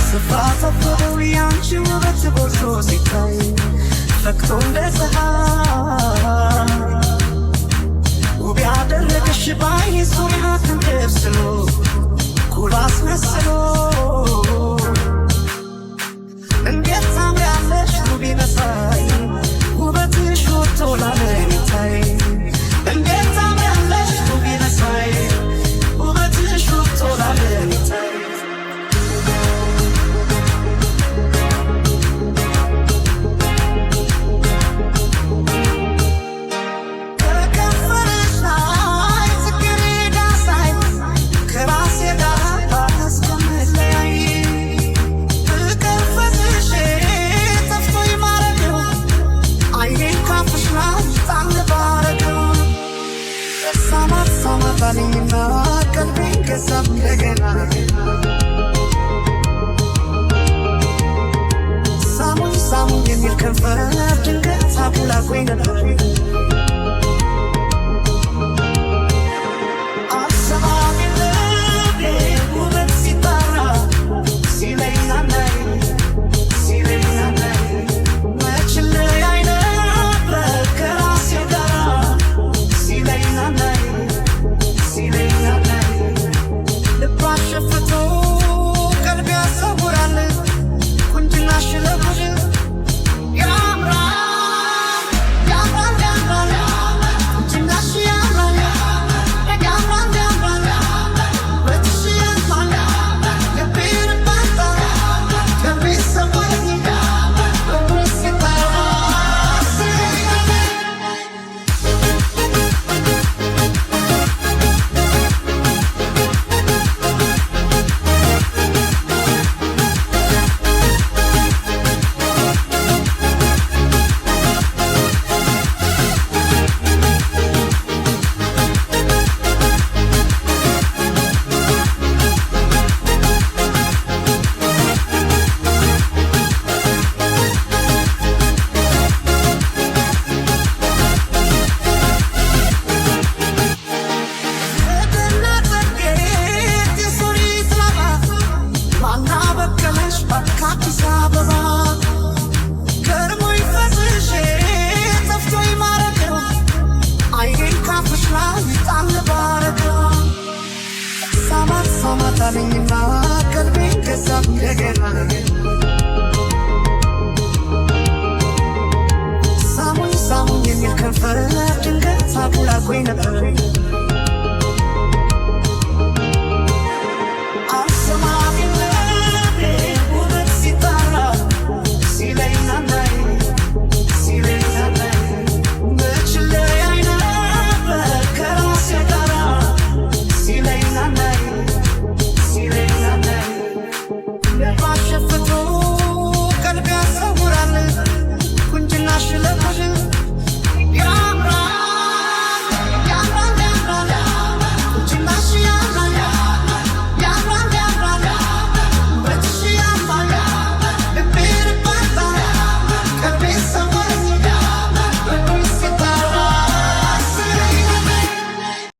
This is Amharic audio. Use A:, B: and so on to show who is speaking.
A: ስፋፈፈው ያንቺ ውበት ጎልቶ ሲታይ ፈክቶ እንደ ፀሐይ ውብ ያደረገሽ ባይኔ ዙሪያ ተንከብስሎ ኩል አስመስሎ እንዴት ታምሪያለሽ ውብ መሳይ ውበትሽ ወጥቶ ላለም ይታይ እንዴት ታምሪያለሽ ውብ መሳይ ውበትሽ ወጥቶ ላለም ይታይ ሳማታኒና ቀልቤን ከሳብ እንደገና ሳሙኝ ሳሙኝ የሚል ከንፈር ድንገት አቡላቆኝ ነበር